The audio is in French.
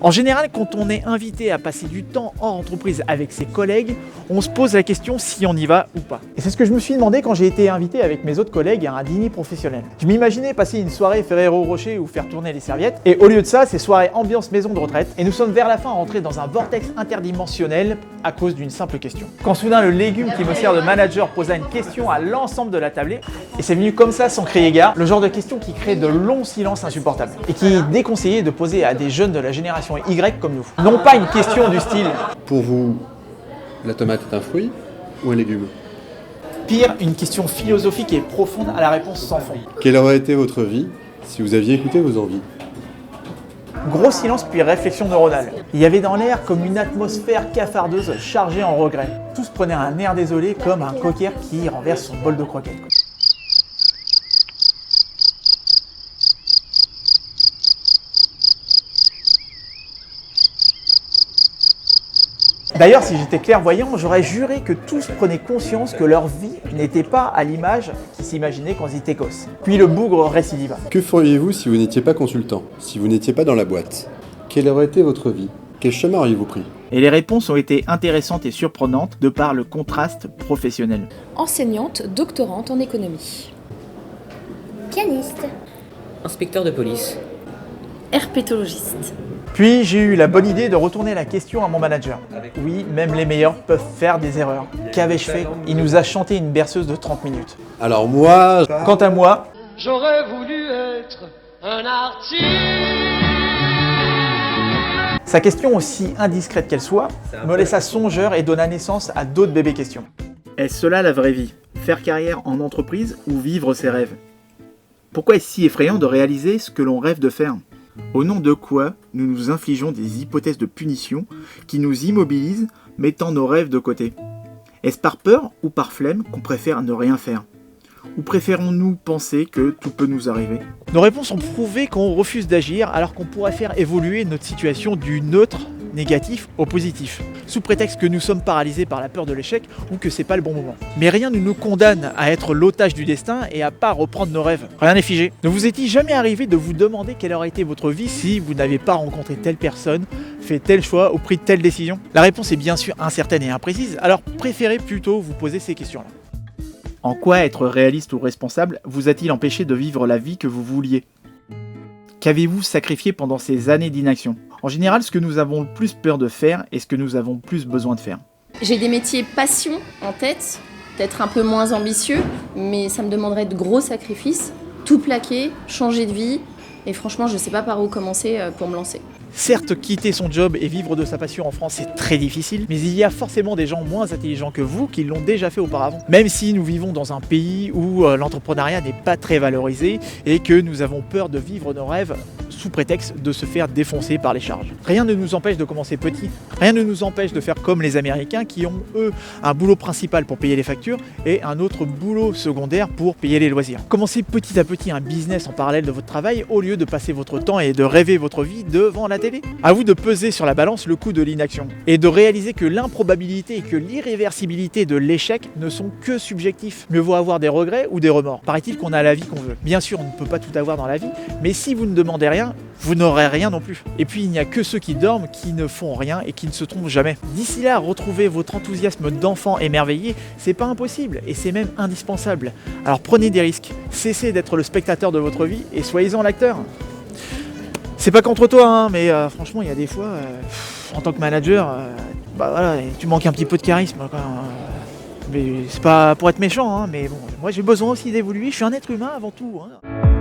En général, quand on est invité à passer du temps hors entreprise avec ses collègues, on se pose la question si on y va ou pas. Et c'est ce que je me suis demandé quand j'ai été invité avec mes autres collègues à un dîner professionnel. Je m'imaginais passer une soirée Ferrero Rocher ou faire tourner les serviettes, et au lieu de ça, c'est soirée ambiance maison de retraite, et nous sommes vers la fin rentrés dans un vortex interdimensionnel à cause d'une simple question. Quand soudain le légume qui me sert de manager posa une question à l'ensemble de la tablée, et c'est venu comme ça sans crier gare, le genre de question qui crée de longs silences insupportables, et qui est déconseillé de poser à des jeunes de la génération Y comme nous. Non pas une question du style « Pour vous, la tomate est un fruit ou un légume ? Pire, une question philosophique et profonde à la réponse sans fond. Quelle aurait été votre vie si vous aviez écouté vos envies ? Gros silence puis réflexion neuronale. Il y avait dans l'air comme une atmosphère cafardeuse chargée en regrets. Tous prenaient un air désolé comme un cocker qui renverse son bol de croquettes. D'ailleurs, si j'étais clairvoyant, j'aurais juré que tous prenaient conscience que leur vie n'était pas à l'image qu'ils s'imaginaient quand ils étaient gosses. Puis le bougre récidiva. Que feriez-vous si vous n'étiez pas consultant, si vous n'étiez pas dans la boîte ? Quelle aurait été votre vie ? Quel chemin auriez-vous pris ? Et les réponses ont été intéressantes et surprenantes de par le contraste professionnel. Enseignante, doctorante en économie. Pianiste. Inspecteur de police. Herpétologiste. Puis j'ai eu la bonne idée de retourner la question à mon manager. Oui, même les meilleurs peuvent faire des erreurs. Qu'avais-je fait ? Il nous a chanté une berceuse de 30 minutes. Alors moi... Quant à moi, j'aurais voulu être un artiste. Sa question, aussi indiscrète qu'elle soit, me laissa songeur et donna naissance à d'autres bébés questions. Est-ce cela la vraie vie ? Faire carrière en entreprise ou vivre ses rêves ? Pourquoi est-ce si effrayant de réaliser ce que l'on rêve de faire ? Au nom de quoi nous nous infligeons des hypothèses de punition qui nous immobilisent, mettant nos rêves de côté ? Est-ce par peur ou par flemme qu'on préfère ne rien faire ? Ou préférons-nous penser que tout peut nous arriver ? Nos réponses ont prouvé qu'on refuse d'agir alors qu'on pourrait faire évoluer notre situation du neutre négatif au positif, sous prétexte que nous sommes paralysés par la peur de l'échec ou que c'est pas le bon moment. Mais rien ne nous condamne à être l'otage du destin et à pas reprendre nos rêves. Rien n'est figé. Ne vous est-il jamais arrivé de vous demander quelle aurait été votre vie si vous n'aviez pas rencontré telle personne, fait tel choix ou pris telle décision ? La réponse est bien sûr incertaine et imprécise, alors préférez plutôt vous poser ces questions-là. En quoi être réaliste ou responsable vous a-t-il empêché de vivre la vie que vous vouliez ? Qu'avez-vous sacrifié pendant ces années d'inaction ? En général, ce que nous avons le plus peur de faire est ce que nous avons le plus besoin de faire. J'ai des métiers passion en tête, peut-être un peu moins ambitieux, mais ça me demanderait de gros sacrifices, tout plaquer, changer de vie, et franchement, je ne sais pas par où commencer pour me lancer. Certes, quitter son job et vivre de sa passion en France, c'est très difficile, mais il y a forcément des gens moins intelligents que vous qui l'ont déjà fait auparavant. Même si nous vivons dans un pays où l'entrepreneuriat n'est pas très valorisé et que nous avons peur de vivre nos rêves sous prétexte de se faire défoncer par les charges. Rien ne nous empêche de commencer petit, rien ne nous empêche de faire comme les Américains qui ont, eux, un boulot principal pour payer les factures et un autre boulot secondaire pour payer les loisirs. Commencez petit à petit un business en parallèle de votre travail au lieu de passer votre temps et de rêver votre vie devant la télé. À vous de peser sur la balance le coût de l'inaction et de réaliser que l'improbabilité et que l'irréversibilité de l'échec ne sont que subjectifs. Mieux vaut avoir des regrets ou des remords. Paraît-il qu'on a la vie qu'on veut. Bien sûr, on ne peut pas tout avoir dans la vie, mais si vous ne demandez rien, vous n'aurez rien non plus. Et puis il n'y a que ceux qui dorment qui ne font rien et qui ne se trompent jamais. D'ici là, retrouver votre enthousiasme d'enfant émerveillé, c'est pas impossible et c'est même indispensable. Alors prenez des risques, cessez d'être le spectateur de votre vie et soyez-en l'acteur. C'est pas contre toi, hein, mais franchement, il y a des fois, en tant que manager, voilà, tu manques un petit peu de charisme. Quoi, mais c'est pas pour être méchant, hein, mais bon, moi j'ai besoin aussi d'évoluer, je suis un être humain avant tout. Hein.